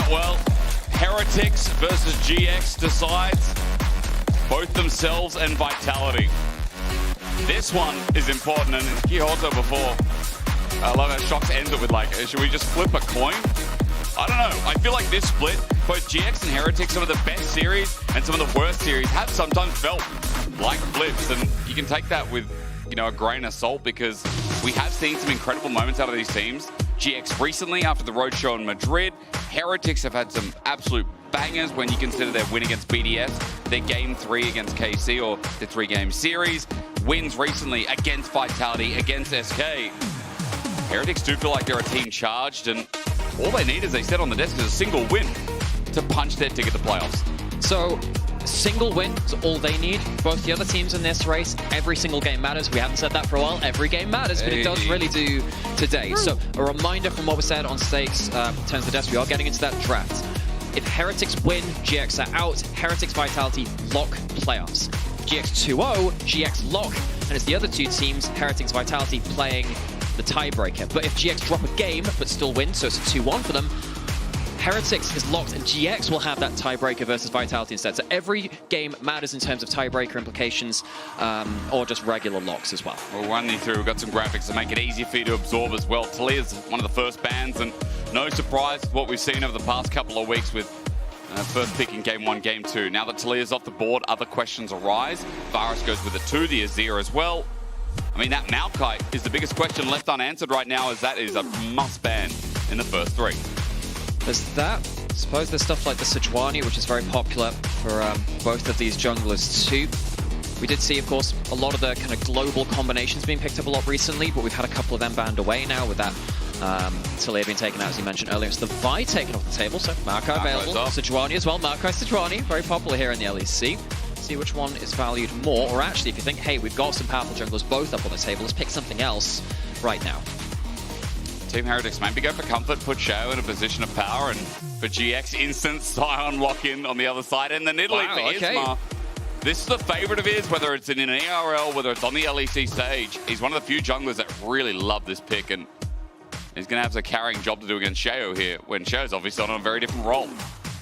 Well, Heretics versus GX decides both themselves and Vitality. This one is important, and Kihoto before, I love how Shox ends it with like, should we just flip a coin? I don't know. I feel like this split, both GX and Heretics, some of the best series and some of the worst series, have sometimes felt like flips, and you can take that with, you know, a grain of salt, because we have seen some incredible moments out of these teams. GX recently after the roadshow in Madrid. Heretics have had some absolute bangers when you consider their win against BDS, their game 3 against KC, or the 3-game series. Wins recently against Vitality, against SK. Heretics do feel like they're a team charged, and all they need, as they said on the desk, is a single win to punch their ticket to playoffs. So, single win is all they need. Both the other teams in this race, every single game matters. We haven't said that for a while. Every game matters, but it does really do today. So, a reminder from what was said on stakes, turns to the desk, we are getting into that draft. If Heretics win, GX are out. Heretics Vitality lock playoffs. GX 2-0, GX lock, and it's the other two teams, Heretics Vitality, playing the tiebreaker. But if GX drop a game but still win, so it's a 2-1 for them, Heretics is locked and GX will have that tiebreaker versus Vitality instead. So every game matters in terms of tiebreaker implications, or just regular locks as well. We'll run you through. We've got some graphics to make it easier for you to absorb as well. Talia's one of the first bans, and no surprise what we've seen over the past couple of weeks with first pick in Game 1, Game 2. Now that Talia's off the board, other questions arise. Varus goes with a 2, the Azir as well. I mean, that Maokai is the biggest question left unanswered right now, as that is a must ban in the first 3. There's that. I suppose there's stuff like the Sejuani, which is very popular for both of these junglers too. We did see, of course, a lot of the kind of global combinations being picked up a lot recently, but we've had a couple of them banned away now with that Talia being taken out, as you mentioned earlier. It's the Vi taken off the table, so Maokai available. Sejuani as well. Maokai Sejuani, very popular here in the LEC. See which one is valued more, or actually, if you think, hey, we've got some powerful junglers both up on the table, let's pick something else right now. Team Heretics maybe go for comfort, put Shao in a position of power, and for GX, instant Sion lock-in on the other side, and the Nidalee for Isma. This is the favorite of his, whether it's in an ERL, whether it's on the LEC stage. He's one of the few junglers that really love this pick, and he's going to have a carrying job to do against Shao here, when Shao's obviously on a very different role.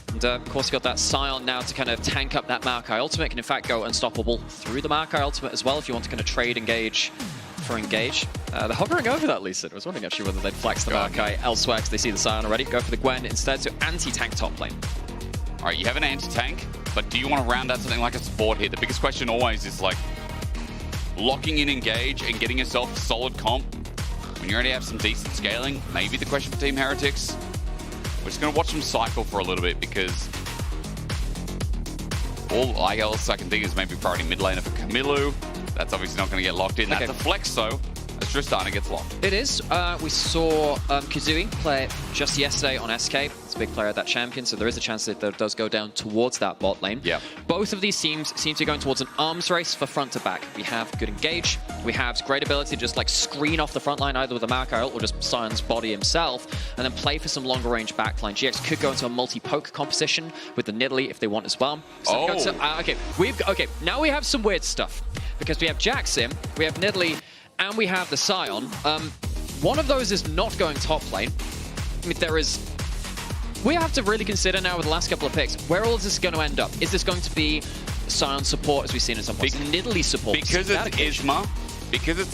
And of course, you've got that Sion now to kind of tank up that Maokai ultimate. Can in fact go unstoppable through the Maokai ultimate as well if you want to kind of trade engage for engage. They're hovering over that Lee Sin. I was wondering actually whether they'd flex the Maokai elsewhere because they see the Sion already. Go for the Gwen instead, so anti-tank top lane. All right, you have an anti-tank, but do you want to round out something like a support here? The biggest question always is like locking in engage and getting yourself a solid comp when you already have some decent scaling. Maybe the question for Team Heretics. We're just going to watch them cycle for a little bit, because all else I can think is maybe priority mid laner for Camilo. That's obviously not going to get locked in. That's a flex, though, as Tristana gets locked. It is. We saw Kazui play just yesterday on SK. It's a big player of that champion, so there is a chance that it does go down towards that bot lane. Yeah. Both of these teams seem to be going towards an arms race for front to back. We have good engage. We have great ability to just like screen off the front line, either with a Maokai ult or just Sion's body himself, and then play for some longer range backline. GX could go into a multi-poke composition with the Nidalee if they want as well. So okay, now we have some weird stuff, because we have Jackson, we have Nidalee, and we have the Sion. One of those is not going top lane. I mean, we have to really consider now with the last couple of picks, where all is this going to end up? Is this going to be Sion support, as we've seen in some points? Nidalee support? Because it's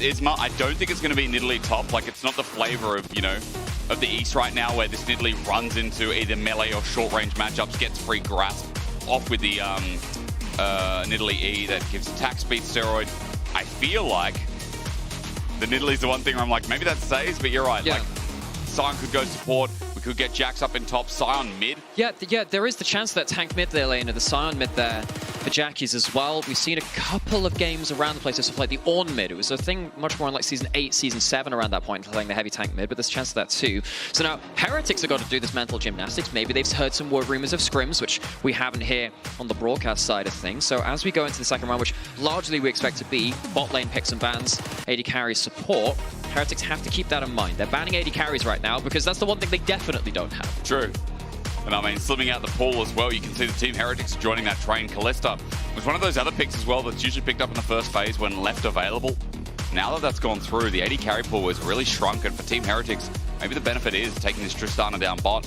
Isma, I don't think it's going to be Nidalee top. Like, it's not the flavor of, you know, of the East right now, where this Nidalee runs into either melee or short range matchups, gets free grasp off with the Nidalee E that gives attack speed steroid. I feel like the Nidalee's the one thing where I'm like, maybe that stays, but you're right. Yeah. Like, Sion could go support. We could get Jax up in top, Sion mid. Yeah, there is the chance that tank mid there, lane, and the Sion mid there for Jackies as well. We've seen a couple of games around the place of like the Ornn mid. It was a thing much more in like Season 8, Season 7 around that point, playing the heavy tank mid, but there's a chance of that too. So now, Heretics have got to do this mental gymnastics. Maybe they've heard some word rumors of scrims, which we haven't here on the broadcast side of things. So as we go into the second round, which largely we expect to be bot lane picks and bans, AD carry support, Heretics have to keep that in mind. They're banning AD carries right now because that's the one thing they definitely don't have. True. And I mean, slimming out the pool as well, you can see the Team Heretics joining that train. Kalista was one of those other picks as well that's usually picked up in the first phase when left available. Now that that's gone through, the AD carry pool is really shrunken for Team Heretics. Maybe the benefit is taking this Tristana down bot.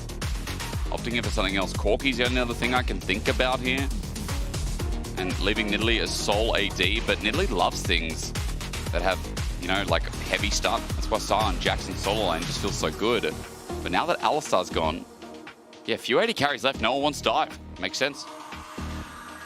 opting in for something else. Corky's the only other thing I can think about here. And leaving Nidalee as sole AD, but Nidalee loves things that have, you know, like heavy stuff. That's why Sion Jackson solo lane just feels so good. But now that Alistar's gone, yeah, few AD carries left, no one wants dive. Makes sense.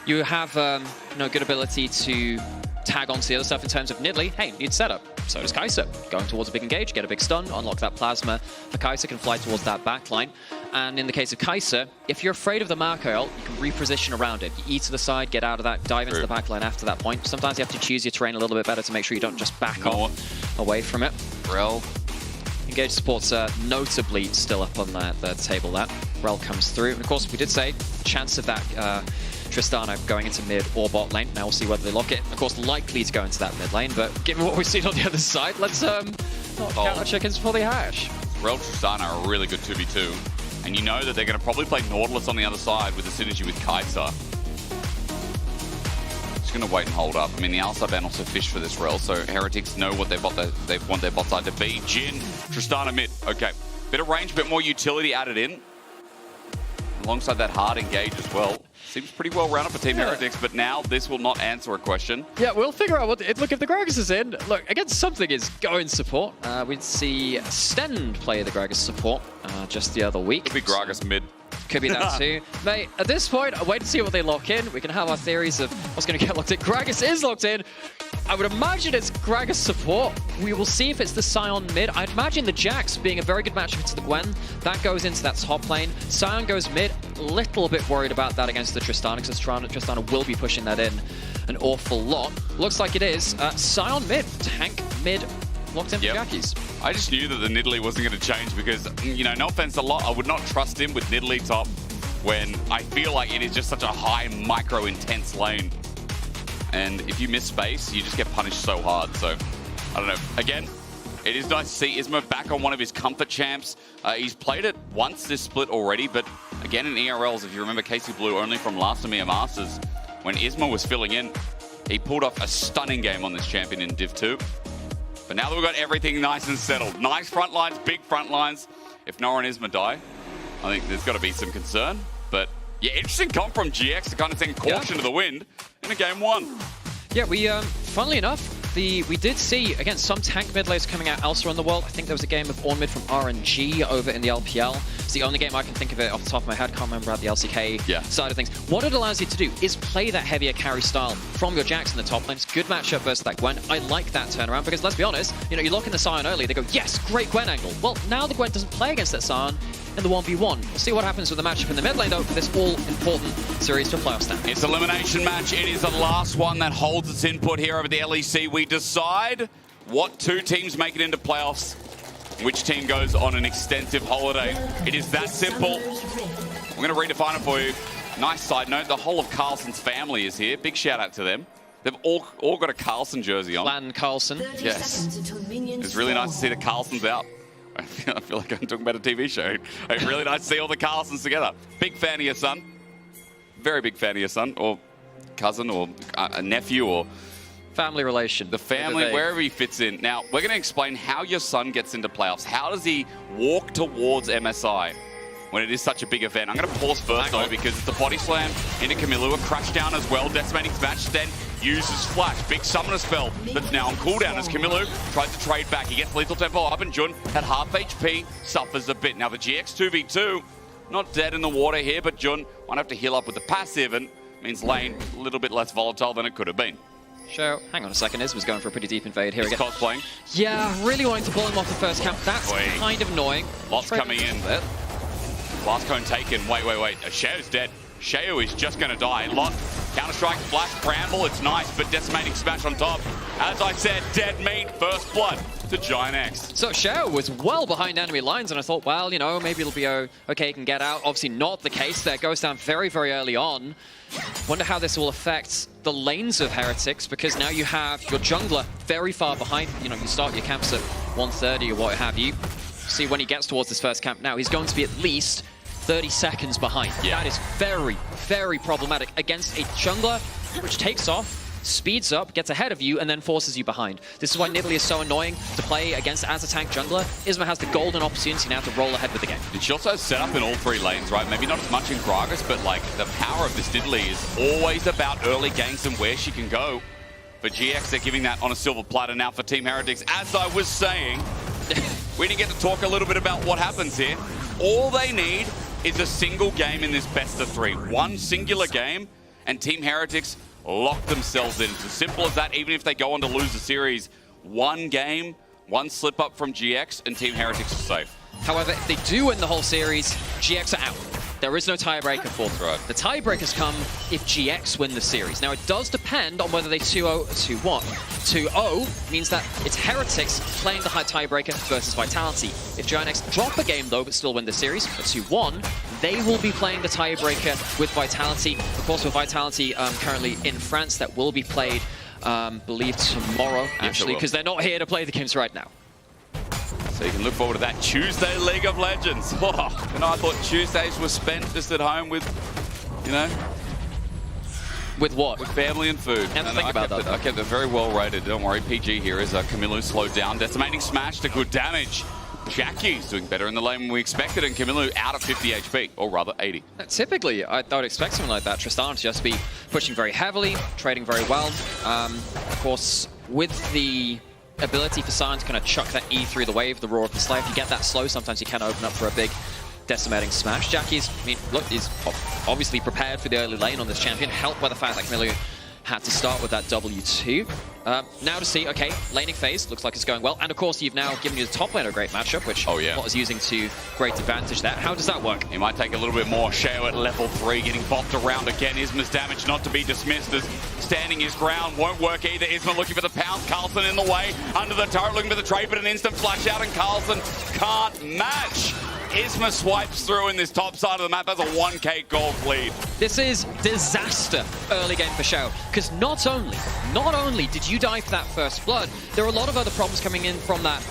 You have good ability to tag onto the other stuff in terms of Nidalee. Hey, need setup. So does Kai'Sa. Going towards a big engage, get a big stun, unlock that plasma. For Kai'Sa can fly towards that backline. And in the case of Kai'Sa, if you're afraid of the Marco ult, you can reposition around it. You E to the side, get out of that, dive into the backline after that point. Sometimes you have to choose your terrain a little bit better to make sure you don't just back off away from it. Rel. Engage support's notably still up on the table there. Rel comes through. And of course, we did say, chance of that Tristana going into mid or bot lane. Now we'll see whether they lock it. Of course, likely to go into that mid lane, but given what we've seen on the other side, let's not count our chickens before they hatch. Rel Tristana are a really good 2v2, and you know that they're going to probably play Nautilus on the other side with the synergy with Kai'Sa. Just going to wait and hold up. I mean, the Alistar ban also fished for this Rel, so Heretics know what they want their bot side to be. Jhin, Tristana mid. Okay, bit of range, bit more utility added in. Alongside that hard engage as well. Seems pretty well rounded for Team Heretics, but now this will not answer a question. Yeah, we'll figure out what... Look, if the Gragas is in, look, against something is going support. We'd see Stend play the Gragas support just the other week. Could be Gragas mid. Could be that too. Mate, at this point, I'll wait to see what they lock in. We can have our theories of what's going to get locked in. Gragas is locked in. I would imagine it's Gragas support. We will see if it's the Sion mid. I'd imagine the Jax being a very good matchup to the Gwen. That goes into that top lane. Sion goes mid. A little bit worried about that against the Tristana, because Tristana will be pushing that in an awful lot. Looks like it is. Sion mid. Tank mid. Locked in for Gakis. I just knew that the Nidalee wasn't going to change because, you know, no offense a lot, I would not trust him with Nidalee top when I feel like it is just such a high, micro-intense lane. And if you miss space, you just get punished so hard. So, I don't know. Again, it is nice to see Isma back on one of his comfort champs. He's played it once this split already, but again in ERLs, if you remember Casey Blue only from last EMEA Masters, when Isma was filling in, he pulled off a stunning game on this champion in Div 2. But now that we've got everything nice and settled, nice front lines, big front lines, if Nora and Isma die, I think there's got to be some concern. But yeah, interesting comp from GX to kind of send caution to the wind in a game one. Yeah, we, funnily enough, we did see, again, some tank mid lanes coming out elsewhere in the world. I think there was a game of Orn mid from RNG over in the LPL. It's the only game I can think of it off the top of my head. Can't remember about the LCK side of things. What it allows you to do is play that heavier carry style from your Jax in the top lane. It's a good matchup versus that Gwen. I like that turnaround because, let's be honest, you know, you lock in the Sion early, they go, yes, great Gwen angle. Well, now the Gwen doesn't play against that Sion in the 1v1. We'll see what happens with the matchup in the mid lane, though, for this all-important series for playoff standings. It's elimination match. It is the last one that holds its input here over the LEC. We decide what two teams make it into playoffs, which team goes on an extensive holiday. It is that simple. We're going to redefine it for you. Nice side note, the whole of Carlson's family is here. Big shout out to them. They've all got a Carlson jersey on. Clan Carlson. Yes. It's really nice to see the Carlsons out. I feel like I'm talking about a TV show. It's really nice to see all the Carlsons together. Big fan of your son. Very big fan of your son, or cousin, or a nephew, or family relation. The family, wherever he fits in. Now, we're going to explain how your son gets into playoffs. How does he walk towards MSI when it is such a big event? I'm going to pause first, though, because it's a body slam into Camilo, a crash down as well. Decimating Smash, then uses Flash. Big summoner spell that's now on cooldown as Camilo tries to trade back. He gets lethal tempo up, and Jun at half HP suffers a bit. Now, the GX 2v2, not dead in the water here, but Jun might have to heal up with the passive, and means lane a little bit less volatile than it could have been. Sure. Hang on a second, Isma's going for a pretty deep invade here again. Cosplaying. Yeah, really wanting to pull him off the first camp. That's kind of annoying. Lots coming in. Last cone taken. Wait. Sheo's dead. Sheo is just going to die. Lot, Counter-Strike, Flash, Bramble. It's nice, but Decimating Smash on top. As I said, dead meat, first blood to GIANTX. So Sheo was well behind enemy lines, and I thought, well, you know, maybe it'll be okay, he can get out. Obviously not the case there. Goes down very, very early on. Wonder how this will affect the lanes of Heretics, because now you have your jungler very far behind. You know, you start your camps at 130 or what have you. See, when he gets towards this first camp now, he's going to be at least 30 seconds behind. Yeah. That is very, very problematic against a jungler which takes off speeds up, gets ahead of you, and then forces you behind. This is why Nidalee is so annoying to play against as a tank jungler. Isma has the golden opportunity now to roll ahead with the game. And she also set up in all 3 lanes, right? Maybe not as much in Gragas, but like the power of this Nidalee is always about early ganks and where she can go. For GX, they're giving that on a silver platter now for Team Heretics. As I was saying, we didn't get to talk a little bit about what happens here. All they need is a single game in this best of 3. One singular game, and Team Heretics lock themselves in. It's as simple as that. Even if they go on to lose the series, one game, one slip up from GX, and Team Heretics are safe. However, if they do win the whole series, GX are out. There is no tiebreaker for them. Right. The tiebreakers come if GX win the series. Now, it does depend on whether they 2-0 or 2-1. 2-0 means that it's Heretics playing the high tiebreaker versus Vitality. If GIANTX drop a game, though, but still win the series, at 2-1, they will be playing the tiebreaker with Vitality. Of course, with Vitality currently in France, that will be played, believe, tomorrow, actually, because they're not here to play the games right now. So you can look forward to that Tuesday League of Legends. Oh, and I thought Tuesdays were spent just at home with, you know... With what? With family and food. And think about that. I kept it very well rated. Don't worry, PG here as Camilo slowed down. Decimating smash to good damage. Jackie's doing better in the lane than we expected, and Camilo out of 50 HP, or rather 80. Typically, I would expect something like that. Tristan to just be pushing very heavily, trading very well. Of course, with the ability for Sion to kind of chuck that E through the wave, the roar of the Slayer. If you get that slow, sometimes you can open up for a big decimating smash. Jackie's, I mean, look, he's obviously prepared for the early lane on this champion, helped by the fact that Camilo had to start with that W2. Now to see, okay, laning phase looks like it's going well. And of course, you've now given you the top lane a great matchup, which Lot is using to great advantage there. How does that work? He might take a little bit more. Sheo at level 3, getting bopped around again. Isma's damage not to be dismissed as standing his ground won't work either. Isma looking for the pounce. Carlson in the way. Under the turret looking for the trade, but an instant flash out, and Carlson can't match. Isma swipes through in this top side of the map as a 1k gold lead. This is disaster early game for Sheo, because not only did you die for that first blood, there are a lot of other problems coming in from that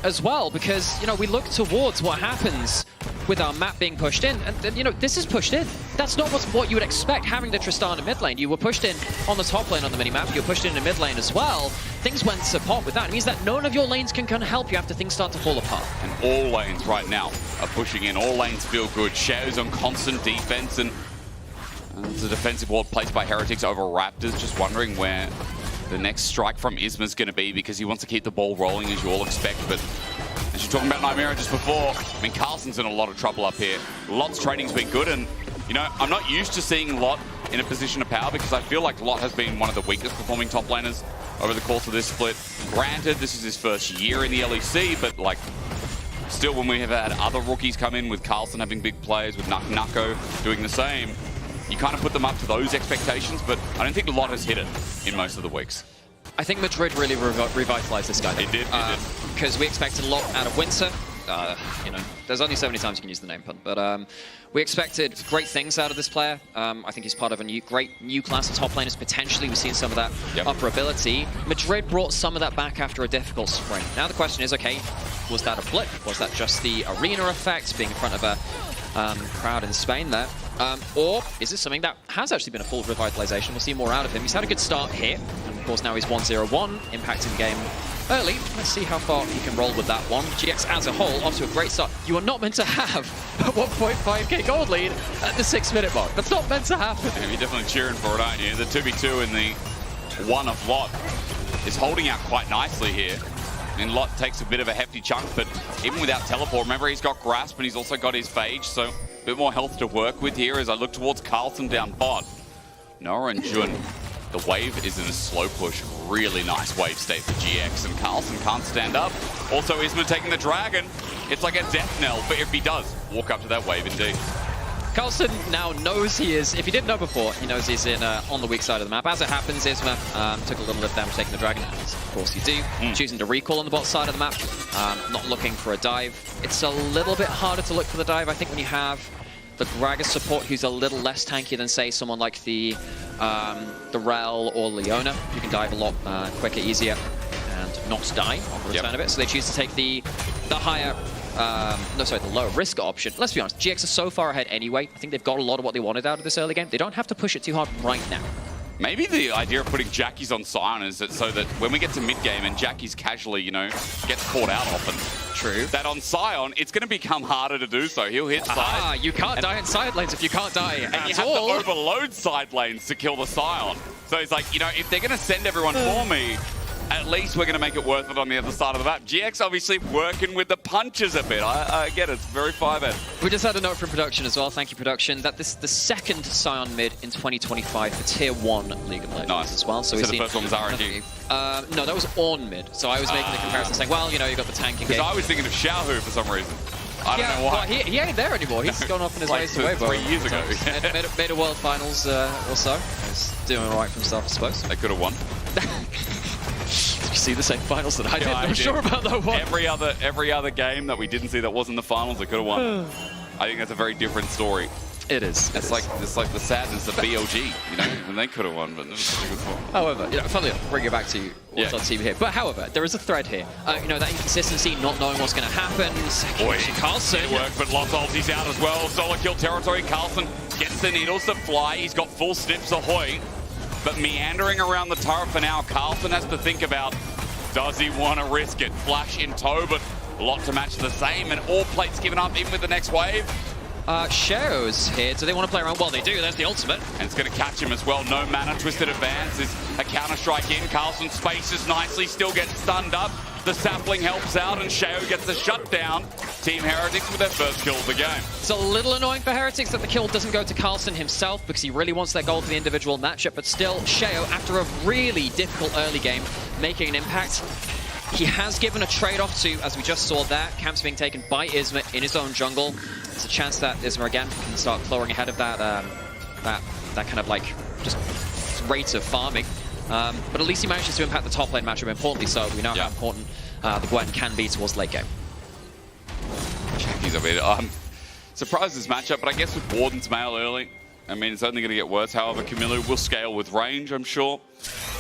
as well, because, you know, we look towards what happens with our map being pushed in, and you know, this is pushed in. That's not what you would expect having the Tristana mid lane. You were pushed in on the top lane on the minimap, you were pushed in the mid lane as well. Things went to pot with that. It means that none of your lanes can kind of help you after things start to fall apart. And all lanes right now are pushing in. All lanes feel good. Sheo's on constant defense, and it's a defensive ward placed by Heretics over Raptors. Just wondering where the next strike from Isma's going to be, because he wants to keep the ball rolling, as you all expect. But as you're talking about Nightmare just before, I mean, Carlson's in a lot of trouble up here. Lot's training's been good, and, you know, I'm not used to seeing Lot in a position of power, because I feel like Lot has been one of the weakest performing top laners over the course of this split. Granted, this is his first year in the LEC, but, like, still, when we have had other rookies come in, with Carlson having big plays, with Nucko doing the same, you kind of put them up to those expectations, but I don't think Lot has hit it in most of the weeks. I think Madrid really revitalized this guy. It did. Because we expected a lot out of Winter. You know, there's only so many times you can use the name pun, but we expected great things out of this player. I think he's part of a great new class of top laners. Potentially, we've seen some of that upper ability. Madrid brought some of that back after a difficult spring. Now the question is, okay, was that a blip? Was that just the arena effect, being in front of a crowd in Spain there? Or is this something that has actually been a full revitalization? We'll see more out of him. He's had a good start here. And of course, now he's 1-0-1, impacting the game early. Let's see how far he can roll with that one. GX as a whole, off to a great start. You are not meant to have a 1.5k gold lead at the 6-minute mark. That's not meant to happen. Yeah, you're definitely cheering for it, aren't you? The 2v2 in the one of Lot is holding out quite nicely here. And Lot takes a bit of a hefty chunk, but even without teleport, remember, he's got Grasp and he's also got his Phage, so a bit more health to work with here as I look towards Carlson down bot. Noah and Jun, the wave is in a slow push. Really nice wave state for GX, and Carlson can't stand up. Also, Isma taking the dragon. It's like a death knell, but if he does, walk up to that wave indeed. Carlson now knows he is, if he didn't know before, he knows he's in on the weak side of the map. As it happens, Isma took a little bit of damage taking the dragon, as of course you do. Choosing to recall on the bot side of the map, not looking for a dive. It's a little bit harder to look for the dive, I think, when you have the Gragas support who's a little less tanky than, say, someone like the Rel or Leona, who can dive a lot quicker, easier, and not die on the return of it. So they choose to take the higher... the lower risk option. Let's be honest, GX are so far ahead anyway. I think they've got a lot of what they wanted out of this early game. They don't have to push it too hard right now. Maybe the idea of putting Jackies on Sion is that so that when we get to mid-game and Jackies casually, you know, gets caught out often. True. That on Sion, it's going to become harder to do so. He'll hit side. You can't die in side lanes if you can't die and at you have all. to overload side lanes to kill the Sion. So it's like, you know, if they're going to send everyone for me, at least we're going to make it worth it on the other side of the map. GX obviously working with the punches a bit. I get it. It's very 5-ed. We just had a note from production as well. Thank you, production. That this is the second Sion mid in 2025 for Tier 1 League of Legends as well. So the first one was RNG? No, that was Ornn mid. So I was making the comparison saying, well, you know, you got the tank engagement. Because I was thinking of Xiaohu for some reason. I don't know why. Well, he ain't there anymore. He's gone off in his ways away. 3 years ago. made a World Finals or so. He's doing all right for himself, I suppose. They could have won. Did you see the same finals that I did? I'm sure about that one. Every other game that we didn't see that wasn't the finals, they could have won. I think that's a very different story. It is. It's like the sadness of BLG, you know, and they could have won, but it was a good one. However, you know, funnily enough, bring it back to what's on TV here. But however, there is a thread here. You know, that inconsistency, not knowing what's going to happen. Boy, Carlson. It worked, but lots ulti's out as well. Solo kill territory. Carlson gets the needles to fly. He's got full snips ahoy. But meandering around the turret for now, Carlson has to think about, does he want to risk it? Flash in tow, but a lot to match the same, and all plates given up in with the next wave. Shadow's here. Do they want to play around? Well, they do. There's the ultimate. And it's going to catch him as well. No mana. Twisted advance is a counter-strike in. Carlson spaces nicely, still gets stunned up. The sapling helps out, and Shao gets the shutdown. Team Heretics with their first kill of the game. It's a little annoying for Heretics that the kill doesn't go to Carlson himself because he really wants that goal for the individual matchup, but still, Shao, after a really difficult early game, making an impact. He has given a trade-off to, as we just saw there, camps being taken by Isma in his own jungle. There's a chance that Isma again can start clawing ahead of that that kind of like just rate of farming. But at least he manages to impact the top lane matchup importantly, so we know how important the Gwen can be towards late game. Jackie's a bit, I'm surprised this matchup, but I guess with Warden's mail early, I mean, it's only going to get worse. However, Camilo will scale with range, I'm sure,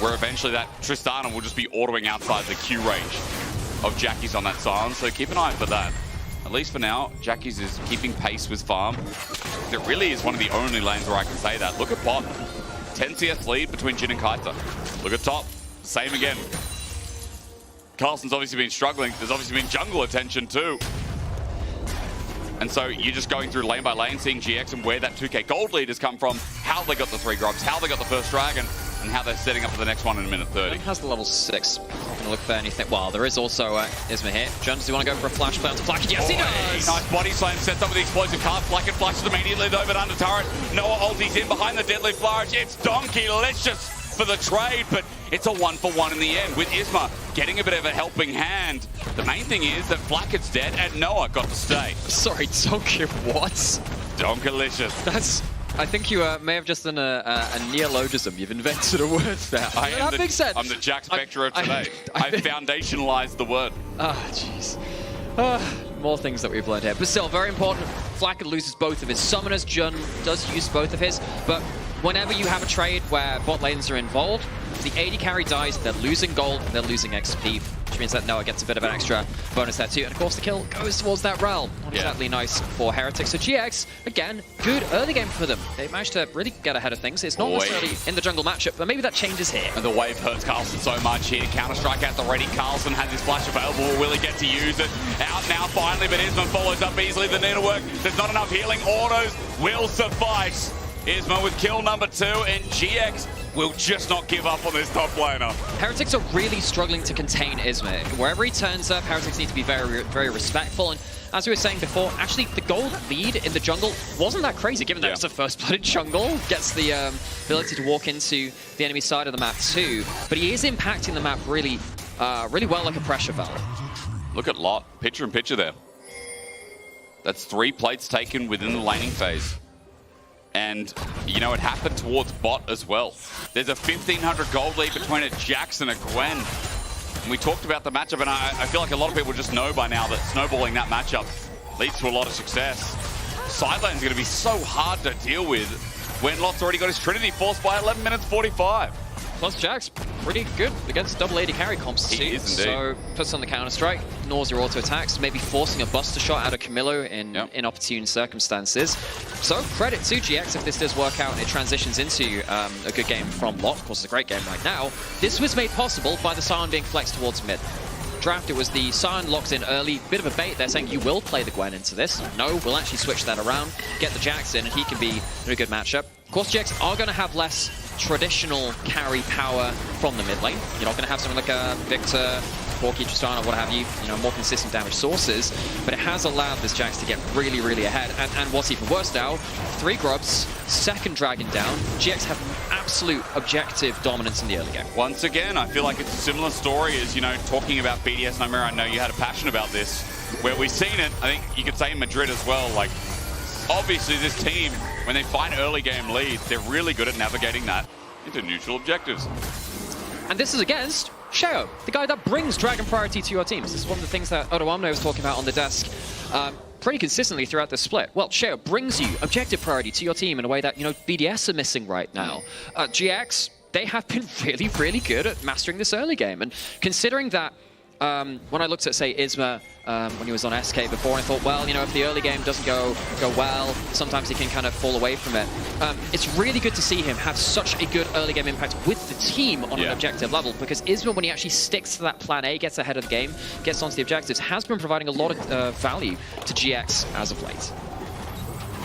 where eventually that Tristana will just be autoing outside the Q range of Jackie's on that silence, so keep an eye for that. At least for now, Jackie's is keeping pace with farm. It really is one of the only lanes where I can say that. Look at bot. 10 CS lead between Jin and Kaita. Look at top. Same again. Carlson's obviously been struggling. There's obviously been jungle attention too. And so you're just going through lane by lane, seeing GX and where that 2K gold lead has come from, how they got the 3 grubs, how they got the first dragon, and how they're setting up for the next one in a minute 30. Has the level 6. Not going to look for anything. Well, there is also Isma here. Jones, do you want to go for a flash play onto Flack? Yes, he does! Nice body slam, sets up with the explosive cast. Flack flashes immediately over under turret. Noah ulti's in behind the deadly flourish. It's Donkey-licious for the trade, but it's a 1-for-1 in the end with Isma getting a bit of a helping hand. The main thing is that Flackett's dead and Noah got to stay. Sorry, Donkey, what? Donkalicious. That's... I think you may have just done a neologism. You've invented a word there. That makes sense. I'm the Jack Spectre of today. I foundationalized the word. Ah, jeez. More things that we've learned here. But still, very important. Flackett loses both of his summoners. Jun does use both of his. But whenever you have a trade where bot lanes are involved, the AD carry dies, they're losing gold, they're losing XP, which means that Noah gets a bit of an extra bonus there too. And of course the kill goes towards that realm. Not exactly nice for Heretics. So GX, again, good early game for them. They managed to really get ahead of things. It's not necessarily in the jungle matchup, but maybe that changes here. And the wave hurts Carlson so much here. Counter-strike at the ready. Carlson has his flash available. Will he get to use it? Out now finally, but Isma follows up easily. The needlework, there's not enough healing. Autos will suffice. Isma with kill number 2, and GX will just not give up on this top laner. Heretics are really struggling to contain Isma. Wherever he turns up, Heretics need to be very, very respectful. And as we were saying before, actually the gold lead in the jungle wasn't that crazy, given that it's a first-blooded jungle. Gets the ability to walk into the enemy side of the map too. But he is impacting the map really, really well like a pressure valve. Look at Lot, picture in picture there. That's 3 plates taken within the laning phase. And, you know, it happened towards bot as well. There's a 1,500 gold lead between a Jax and a Gwen. And we talked about the matchup, and I feel like a lot of people just know by now that snowballing that matchup leads to a lot of success. Side lane's going to be so hard to deal with when Lot's already got his Trinity forced by 11 minutes 45. Plus Jax, pretty good against double AD carry comps too. He is indeed. So puts on the counter strike, ignores your auto attacks, maybe forcing a buster shot out of Camilo in inopportune circumstances. So credit to GX if this does work out and it transitions into a good game from LEC. Of course, it's a great game right now. This was made possible by the Sion being flexed towards mid. Draft, it was the Sion locked in early. Bit of a bait. They're saying you will play the Gwen into this. No, we'll actually switch that around, get the Jax in, and he can be in a good matchup. Of course, GX are going to have less traditional carry power from the mid lane. You're not going to have someone like a Victor, Corki, Tristana, what have you, more consistent damage sources, but it has allowed this Jax to get really, really ahead. And what's even worse now, 3 grubs, second dragon down. GX have absolute objective dominance in the early game. Once again, I feel like it's a similar story as, talking about BDS. Nameera, I know you had a passion about this, where we've seen it, I think you could say in Madrid as well, like, obviously this team, when they find early game leads, they're really good at navigating that into neutral objectives. And this is against Sheo, the guy that brings Dragon priority to your teams. This is one of the things that Odoamne was talking about on the desk pretty consistently throughout the split. Well, Sheo brings you objective priority to your team in a way that, BDS are missing right now. GX, they have been really, really good at mastering this early game. And considering that when I looked at, say, Isma when he was on SK before, I thought, well, if the early game doesn't go well, sometimes he can kind of fall away from it. It's really good to see him have such a good early game impact with the team on an objective level, because Isma, when he actually sticks to that plan A, gets ahead of the game, gets onto the objectives, has been providing a lot of value to GX as of late.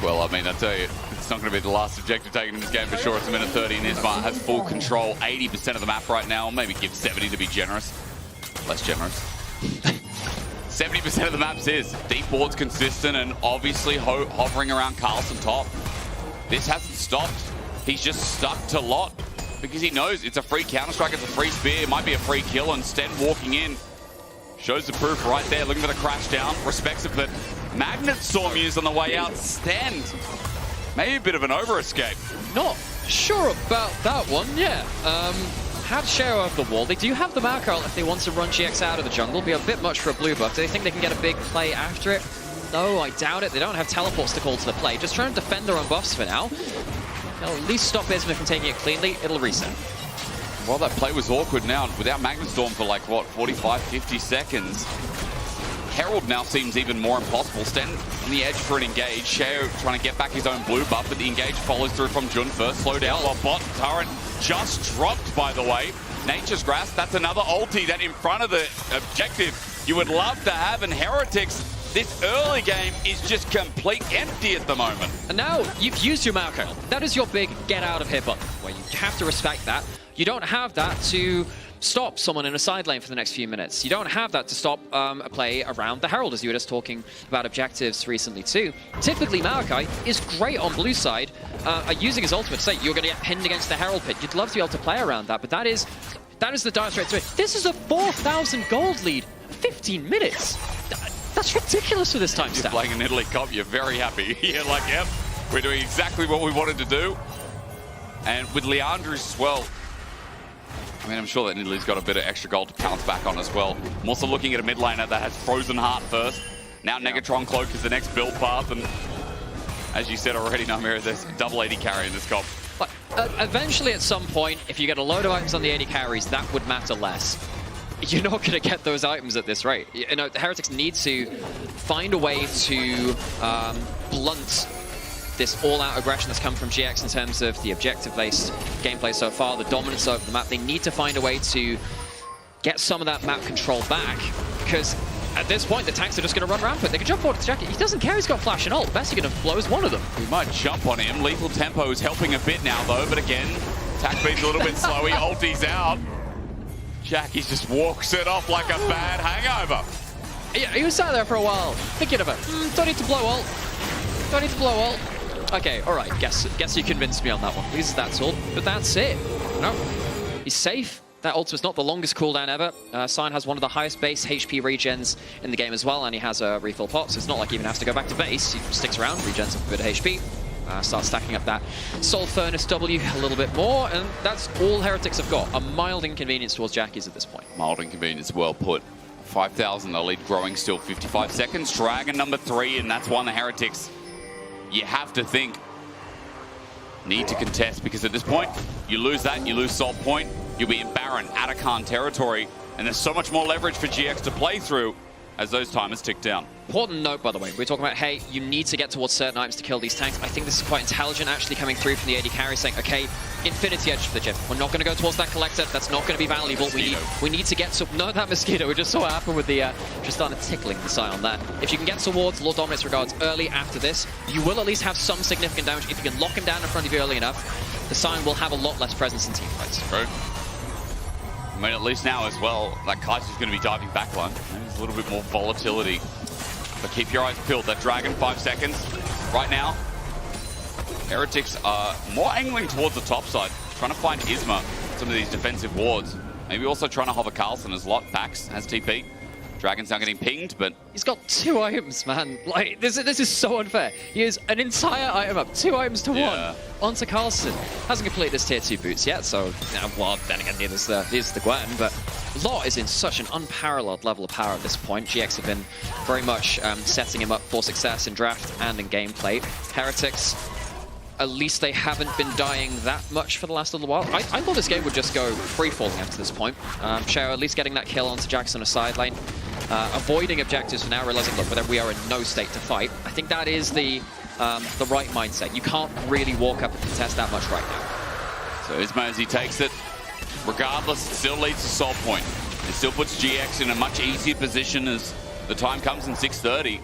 Well, I mean, I tell you, it's not going to be the last objective taken in this game for sure. It's a minute 30, and Isma has full control, 80% of the map right now. Maybe give 70 to be generous. Less generous. 70% of the maps is. Deep board's consistent and obviously hovering around Carlson top. This hasn't stopped. He's just stuck to Lot because he knows it's a free Counter-Strike, it's a free spear, it might be a free kill, and Sten walking in shows the proof right there, looking for the crash down, respects it, but Magnet Storm used on the way out. Sten, maybe a bit of an over-escape. Not sure about that one, yeah. Had Sheo over the wall. They do have the Marco if they want to run GX out of the jungle. Be a bit much for a blue buff. Do they think they can get a big play after it? No, I doubt it. They don't have teleports to call to the play. Just trying to defend their own buffs for now. They'll at least stop Isma from taking it cleanly. It'll reset. Well, that play was awkward now. Without Magnet Storm for like, what, 45, 50 seconds. Herald now seems even more impossible. Sten on the edge for an engage. Sheo trying to get back his own blue buff, but the engage follows through from Jun first. Slow down while bot turret just dropped, by the way. Nature's Grasp, that's another ulti that in front of the objective you would love to have. And Heretics, this early game is just complete empty at the moment. And now you've used your Marco. That is your big get out of here button, where you have to respect that. You don't have that to stop someone in a side lane for the next few minutes. You don't have that to stop a play around the Herald, as you were just talking about objectives recently too. Typically, Malachi is great on blue side, using his ultimate to say you're going to get pinned against the Herald pit. You'd love to be able to play around that, but that is the dire straight to it. This is a 4,000 gold lead, 15 minutes. That's ridiculous for this time stamp. You're playing an Italy Cup, you're very happy. You're like, yep, we're doing exactly what we wanted to do. And with Leandros as well, I mean, I'm sure that Italy's got a bit of extra gold to pounce back on as well. I'm also looking at a mid laner that has Frozen Heart first. Now Negatron Cloak is the next build path, and as you said already, Nameera, there's double 80 carry in this comp. But eventually, at some point, if you get a load of items on the 80 carries, that would matter less. You're not going to get those items at this rate. The Heretics need to find a way to blunt this all-out aggression that's come from GX in terms of the objective-based gameplay so far, the dominance over the map. They need to find a way to get some of that map control back, because at this point, the tanks are just going to run rampant. They can jump forward to Jackie. He doesn't care he's got flash and ult. Best he can blow is one of them. We might jump on him. Lethal Tempo is helping a bit now, though, but again, attack speed's a little bit slow. He ulties out. Jackie just walks it off like a bad hangover. Yeah, he was sat there for a while, thinking of it. Don't need to blow ult. Don't need to blow ult. Okay, all right, guess you convinced me on that one. Loses that ult, but that's it. No, he's safe. That ult was not the longest cooldown ever. Sion has one of the highest base HP regens in the game as well, and he has a refill pot, so it's not like he even has to go back to base. He sticks around, regens up a bit of HP, starts stacking up that Soul Furnace W a little bit more, and that's all Heretics have got. A mild inconvenience towards Jackies at this point. Mild inconvenience, well put. 5,000, the lead growing still, 55 seconds. Dragon number 3, and that's one the Heretics, you have to think, need to contest, because at this point, you lose that, you lose Salt Point, you'll be in Baron, Atakan territory, and there's so much more leverage for GX to play through. as those timers tick down. Important note, by the way, we're talking about, hey, you need to get towards certain items to kill these tanks. I think this is quite intelligent, actually, coming through from the AD carry, saying, okay, Infinity Edge for the Jim. We're not going to go towards that Collector. That's not going to be valuable. We need to get to... No, that Mosquito. We just saw what happened with the... just started tickling the Scion there. If you can get towards Lord Dominus Regards early after this, you will at least have some significant damage. If you can lock him down in front of you early enough, the Scion will have a lot less presence in teamfights. True. I mean, at least now as well, that Kaiser's going to be diving backline. There's a little bit more volatility. But keep your eyes peeled. That Dragon, 5 seconds. Right now, Heretics are more angling towards the top side, trying to find Isma, some of these defensive wards. Maybe also trying to hover Carlson as Lot. Pax has TP. Dragon's now getting pinged, but... He's got 2 items, man. Like, this is so unfair. He has an entire item up, 2 items to 1 onto Carlson. Hasn't completed his tier 2 boots yet, so... well, then again, neither is the Gwen, but Lot is in such an unparalleled level of power at this point. GX have been very much setting him up for success in draft and in gameplay. Heretics, at least they haven't been dying that much for the last little while. I thought this game would just go free-falling after this point. Shao at least getting that kill onto Jackson on a side lane. Avoiding objectives for now, realizing, look, we are in no state to fight. I think that is the right mindset. You can't really walk up and contest that much right now. So Isma, as he takes it, regardless, it still leads to Soul Point. It still puts GX in a much easier position as the time comes in 6:30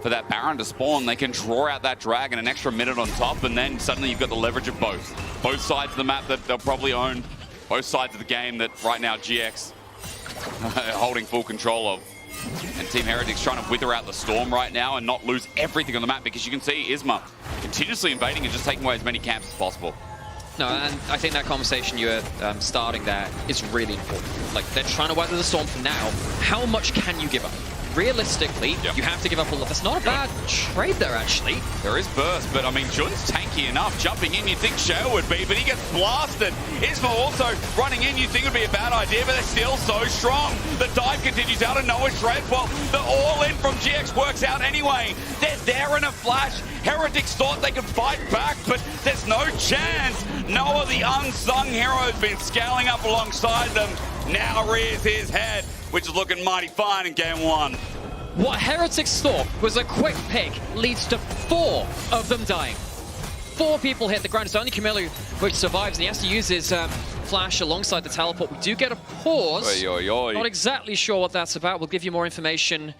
for that Baron to spawn. They can draw out that Dragon an extra minute on top, and then suddenly you've got the leverage of both sides of the map that they'll probably own, both sides of the game that right now GX are holding full control of. And Team Heretics trying to wither out the storm right now and not lose everything on the map, because you can see Isma continuously invading and just taking away as many camps as possible. No, and I think that conversation you were starting there is really important. Like, they're trying to weather the storm for now. How much can you give up? Realistically, you have to give up all of this. Not a bad trade there, actually. There is burst, but I mean, Jun's tanky enough. Jumping in, you'd think Shao would be, but he gets blasted. Isma also running in, you'd think would be a bad idea, but they're still so strong. The dive continues out of Noah's Shred. Well, the all-in from GX works out anyway. They're there in a flash. Heretics thought they could fight back, but there's no chance. Noah, the unsung hero, has been scaling up alongside them. Now rears his head, which is looking mighty fine in game 1. What Heretics thought was a quick pick leads to 4 of them dying. 4 people hit the ground. It's only Camilo which survives, and he has to use his flash alongside the teleport. We do get a pause. Not exactly sure what that's about. We'll give you more information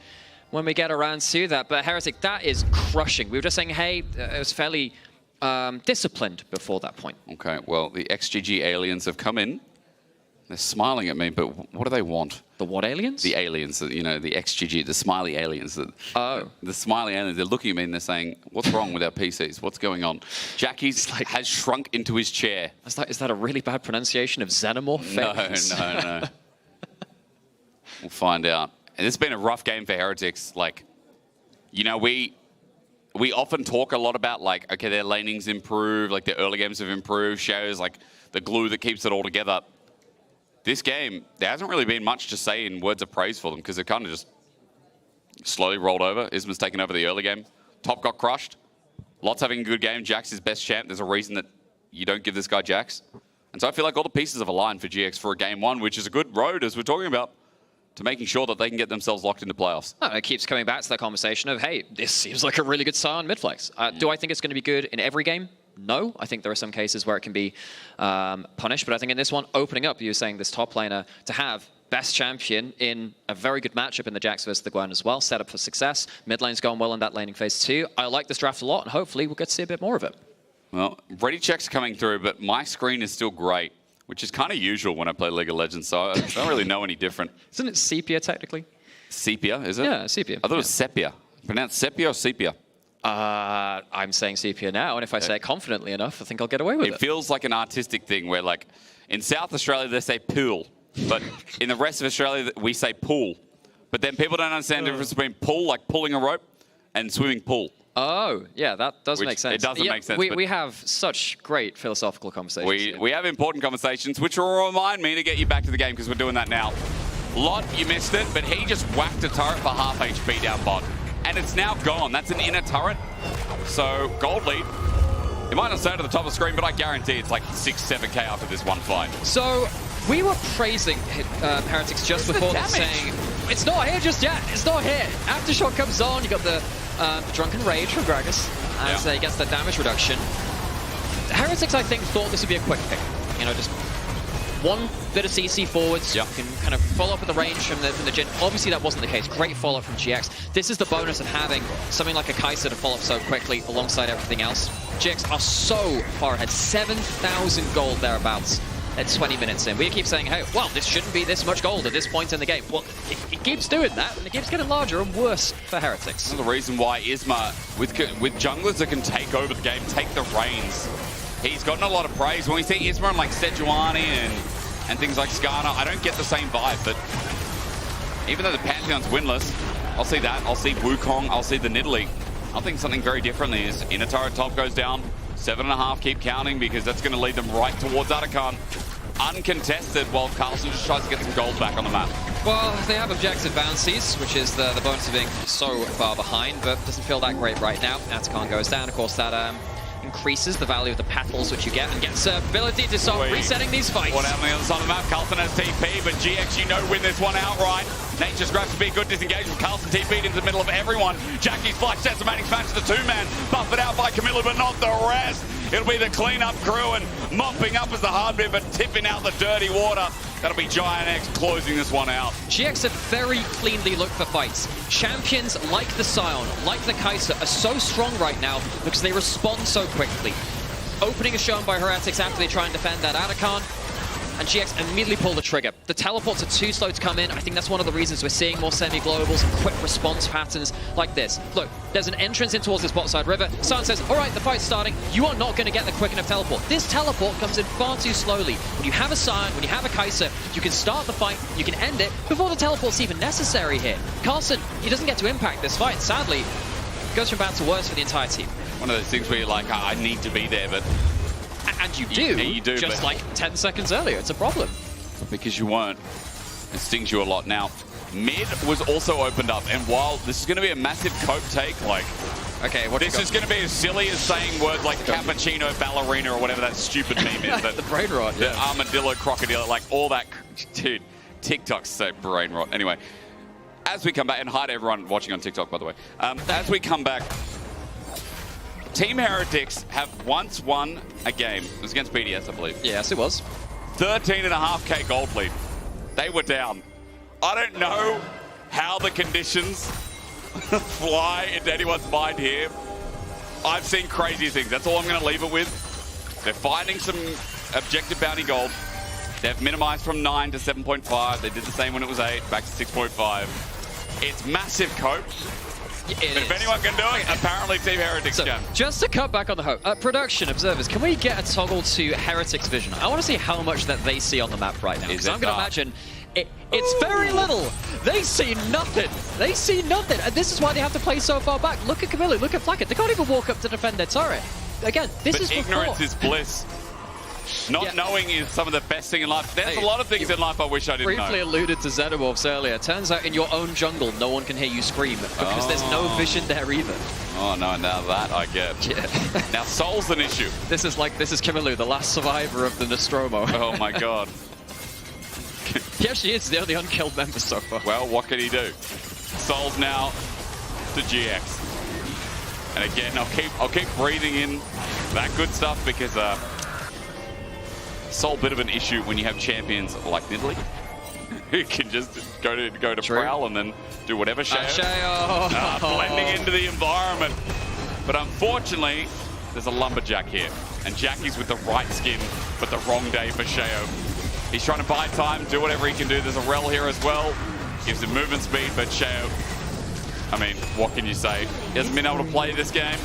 when we get around to that. But Heretic, that is crushing. We were just saying, hey, it was fairly disciplined before that point. Okay, well, the XGG aliens have come in. They're smiling at me, but what do they want? The what aliens? The aliens, you know, the XGG, the smiley aliens. The smiley aliens, they're looking at me and they're saying, what's wrong with our PCs? What's going on? Jackie's has shrunk into his chair. Is that a really bad pronunciation of Xenomorph? No. We'll find out. And it's been a rough game for Heretics. Like, you know, we often talk a lot about, like, okay, their laning's improved, like their early games have improved, Shao's like the glue that keeps it all together. This game, there hasn't really been much to say in words of praise for them, because they've kind of just slowly rolled over. Isma's taken over the early game. Top got crushed. Lots having a good game. Jax is best champ. There's a reason that you don't give this guy Jax. And so I feel like all the pieces have aligned for GX for a game 1, which is a good road, as we're talking about, to making sure that they can get themselves locked into playoffs. Oh, it keeps coming back to that conversation of, hey, this seems like a really good Scion mid-flex. Do I think it's going to be good in every game? No. I think there are some cases where it can be punished, but I think in this one, opening up, you were saying this top laner to have best champion in a very good matchup in the Jax versus the Gwen as well, set up for success. Mid lane's going well in that laning phase too. I like this draft a lot, and hopefully we'll get to see a bit more of it. Well, ready checks coming through, but my screen is still great, which is kind of usual when I play League of Legends, so I don't really know any different. Isn't it sepia, technically? Sepia, is it? Yeah, sepia. I thought it was sepia. Pronounced sepia or sepia? I'm saying sepia now, and if I say it confidently enough, I think I'll get away with it. It feels like an artistic thing where, like, in South Australia, they say pool, but in the rest of Australia, we say pool. But then people don't understand the difference between pull, like pulling a rope, and swimming pool. Oh, yeah, that does make sense. It doesn't make sense. We have such great philosophical conversations. We have important conversations, which will remind me to get you back to the game, because we're doing that now. Lot, you missed it, but he just whacked a turret for half HP down bot. And it's now gone. That's an inner turret. So, gold lead. It might not say it at the top of the screen, but I guarantee it's like 6-7k after this one fight. So, we were praising Heretics just before this, saying It's not here just yet. It's not here. Aftershock comes on. You got the Drunken Rage from Gragas as he gets the damage reduction. Heretics, I think, thought this would be a quick pick. You know, just one bit of CC forwards. You can kind of follow up with the range from the Jhin. Obviously, that wasn't the case. Great follow-up from GX. This is the bonus of having something like a Kai'Sa to follow up so quickly alongside everything else. GX are so far ahead. 7,000 gold thereabouts at 20 minutes in. We keep saying, hey, well, this shouldn't be this much gold at this point in the game. Well, it keeps doing that, and it keeps getting larger and worse for Heretics. That's the reason why Isma, with junglers that can take over the game, take the reins, he's gotten a lot of praise. When we see Isma and like Sejuani and things like Skarner, I don't get the same vibe, but even though the Pantheon's winless, I'll see that. I'll see Wukong, I'll see the Nidalee. I think something very differently is inner turret top goes down, 7.5, keep counting because that's going to lead them right towards Atakan. Uncontested while Carlson just tries to get some gold back on the map. Well, they have objective bounties, which is the bonus of being so far behind, but doesn't feel that great right now. Atakan goes down. Of course, that increases the value of the petals which you get and gets ability to start resetting these fights. What happened on the other side of the map? Carlson has TP, but GX, you know, win this one outright. Nature's grabs to be a good disengagement. Carlson TP'd into the middle of everyone. Jackie's flash decimating smash to the two-man. Buffed out by Camilla, but not the rest. It'll be the cleanup crew and mopping up as the hard bit, but tipping out the dirty water. That'll be GIANTX closing this one out. GX have very cleanly looked for fights. Champions like the Sion, like the Kai'Sa, are so strong right now because they respond so quickly. Opening is shown by Heretics after they try and defend that Atakan, and GX immediately pull the trigger. The teleports are too slow to come in. I think that's one of the reasons we're seeing more semi-globals and quick response patterns like this. Look, there's an entrance in towards this bot side river. Sion says, all right, the fight's starting. You are not going to get the quick enough teleport. This teleport comes in far too slowly. When you have a Sion, when you have a Kai'Sa, you can start the fight, you can end it before the teleport's even necessary here. Carlson, he doesn't get to impact this fight. Sadly, goes from bad to worse for the entire team. One of those things where you're like, I need to be there, but... And you do, you do just like 10 seconds earlier. It's a problem. Because you weren't. It stings you a lot. Now, mid was also opened up, and while this is going to be a massive cope take, like... Okay, what this is going to be as silly as saying words like cappuccino, ballerina, or whatever that stupid meme is. The brain rot, the armadillo, crocodile, like all that... Dude, TikTok's so brain rot. Anyway, as we come back, and hi to everyone watching on TikTok, by the way. As we come back... Team Heretics have once won a game. It was against BDS, I believe. Yes, it was. 13.5k gold lead. They were down. I don't know how the conditions fly into anyone's mind here. I've seen crazy things. That's all I'm going to leave it with. They're finding some objective bounty gold. They've minimized from 9 to 7.5. They did the same when it was 8, back to 6.5. It's massive cope. But if anyone can do it, apparently Team Heretics can. Just to cut back on the hope, production observers, can we get a toggle to Heretics vision? I want to see how much that they see on the map right now, because I'm going to imagine it's very little. They see nothing. They see nothing, and this is why they have to play so far back. Look at Camilla, look at Flacket. They can't even walk up to defend their turret. Again, this is ignorance is bliss. Not knowing is some of the best thing in life. There's a lot of things in life I wish I didn't know. Briefly alluded to Xenomorphs earlier. Turns out in your own jungle, no one can hear you scream because there's no vision there either. Oh no, now that I get. Yeah. Now Soul's an issue. This is Kimilu, the last survivor of the Nostromo. Oh my god. He actually is the only unkilled member so far. Well, what can he do? Soul's now to GX. And again, I'll keep breathing in that good stuff because Soul bit of an issue when you have champions like Nidalee, who can just go to Prowl and then do whatever Sheo. Blending into the environment. But unfortunately, there's a lumberjack here, and Jackie's with the right skin, but the wrong day for Sheo. He's trying to buy time, do whatever he can do. There's a Rel here as well. Gives him movement speed, but Sheo, I mean, what can you say? He hasn't been able to play this game.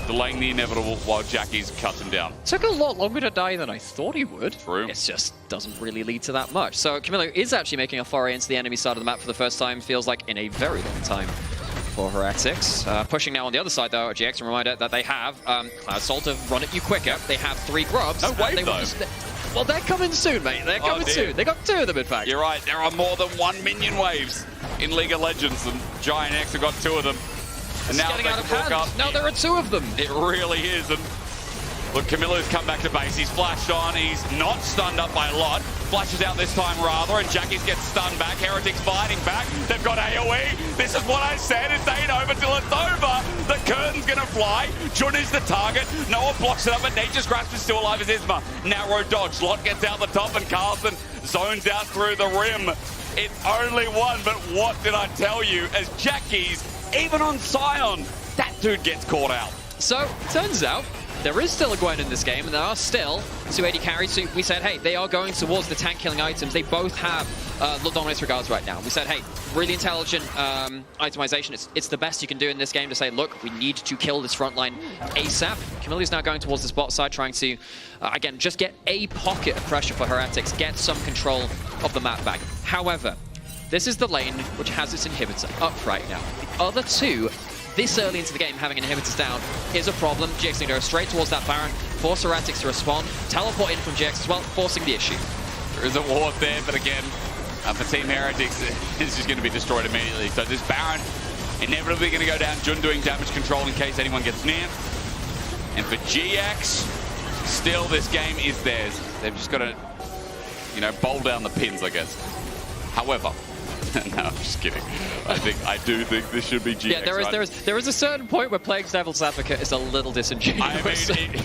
Delaying the inevitable while Jackie's cuts him down. Took a lot longer to die than I thought he would. True. It just doesn't really lead to that much. So Camilla is actually making a foray into the enemy side of the map for the first time, feels like in a very long time for Heretics. Pushing now on the other side though, GX, a reminder that they have Cloud Soul to run at you quicker. They have 3 grubs. No wave though. Well, they're coming soon, mate. They're coming soon. They got 2 of them, in fact. You're right. There are more than 1 minion waves in League of Legends, and GIANTX have got 2 of them. And now getting out of hand. Now there are 2 of them. It really is. And Look, Camillo's come back to base. He's flashed on. He's not stunned up by a lot. Flashes out this time rather, and Jackies gets stunned back. Heretics fighting back. They've got AoE. This is what I said. It ain't over till it's over. The curtain's going to fly. Jun is the target. Noah blocks it up, but Nature's Grasp is still alive as Isma. Narrow dodge. Lot gets out the top, and Carlson zones out through the rim. It's only one, but what did I tell you? As Jackies, even on Sion, that dude gets caught out. So, turns out, there is still a Gwen in this game, and there are still 280 carries. So we said, hey, they are going towards the tank-killing items. They both have dominance regards right now. We said, hey, really intelligent itemization. It's the best you can do in this game to say, look, we need to kill this front line ASAP. Camille's now going towards this bot side, trying to, again, just get a pocket of pressure for Heretics, get some control of the map back. However, this is the lane which has its inhibitor up right now. The other two, this early into the game, having inhibitors down is a problem. GX can go straight towards that Baron, force Heretics to respond, teleport in from GX as well, forcing the issue. There is a ward there, but again, for Team Heretics, it's just going to be destroyed immediately. So this Baron inevitably going to go down. Jun doing damage control in case anyone gets near. And for GX, still this game is theirs. They've just got to, you know, bowl down the pins, I guess. However, no, I'm just kidding. I do think this should be GX. Yeah, there is a certain point where playing Devil's Advocate is a little disingenuous. I mean,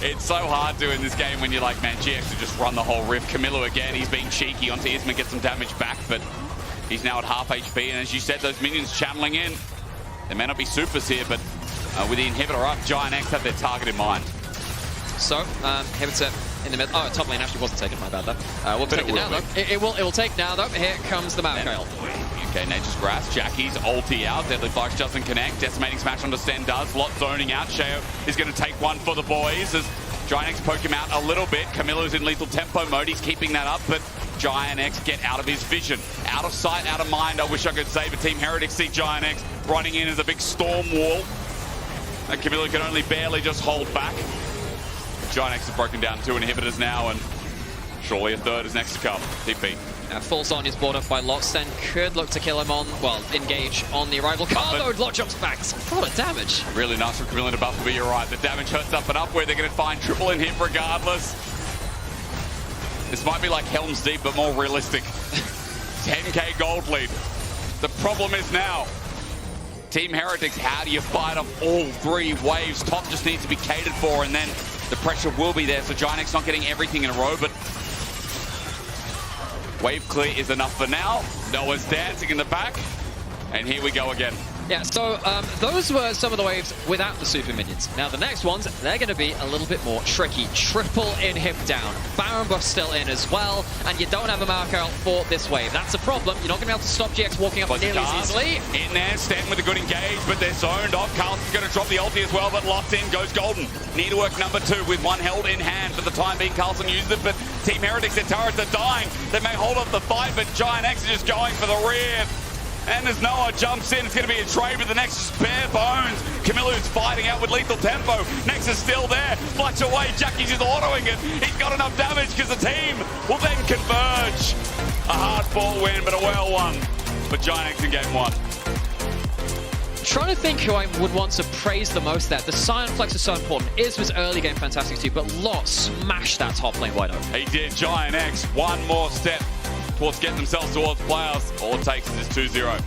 it's so hard to in this game when you're like, man, GX to just run the whole riff. Camillo again, he's being cheeky onto Isma, get some damage back, but he's now at half HP. And as you said, those minions channeling in. There may not be supers here, but with the inhibitor up, GIANTX have their target in mind. So, inhibitor in the middle. Oh, top lane actually wasn't taken. My bad though. We'll take it now though. It will take now though. Here comes the Malkail. Okay, Nature's Grasp. Jackie's ulti out. Deadly Flash doesn't connect. Decimating Smash onto Sten does. Lot zoning out. Sheo is going to take one for the boys as GIANTX poke him out a little bit. Camillo's in lethal tempo mode. He's keeping that up, but GIANTX get out of his vision. Out of sight, out of mind. I wish I could say, but Team Heretics see GIANTX running in as a big storm wall. And Camillo can only barely just hold back. GIANTX has broken down 2 inhibitors now, and surely a third is next to come. TP. Falls on his board up by Lot. Sten could look to kill him on, well, engage on the arrival. Carlo, Lot jumps back. A lot of damage. Really nice from Camillo to buff, but you're right. The damage hurts up and up where they're going to find triple in him regardless. This might be like Helm's Deep, but more realistic. 10k gold lead. The problem is now, Team Heretics, how do you fight off all 3 waves? Top just needs to be catered for, and then the pressure will be there. So GIANTX not getting everything in a row, but wave clear is enough for now. Noah's dancing in the back, and here we go again. Yeah, so those were some of the waves without the super minions. Now the next ones, they're going to be a little bit more tricky. Triple inhib down. Baron buff still in as well, and you don't have a Malkail for this wave. That's a problem. You're not going to be able to stop GX walking up nearly as easily. In there, Sten with a good engage, but they're zoned off. Carlson's going to drop the ulti as well, but locked in goes Golden. Needlework number 2 with one held in hand. For the time being, Carlson used it, but Team Heretics, their turrets are dying. They may hold up the fight, but GIANTX is just going for the rear. And as Noah jumps in, it's going to be a trade with the Nexus bare bones. Camillo's fighting out with lethal tempo. Nexus still there. Flush away. Jackie's just autoing it. He's got enough damage because the team will then converge. A hard-fought win, but a well one for GIANTX in game 1. Trying to think who I would want to praise the most there. The Sion Flex is so important. Iz was early game fantastic too, but Lot smashed that top lane wide open. He did. GIANTX, one more step towards getting themselves towards playoffs. All it takes is 2-0.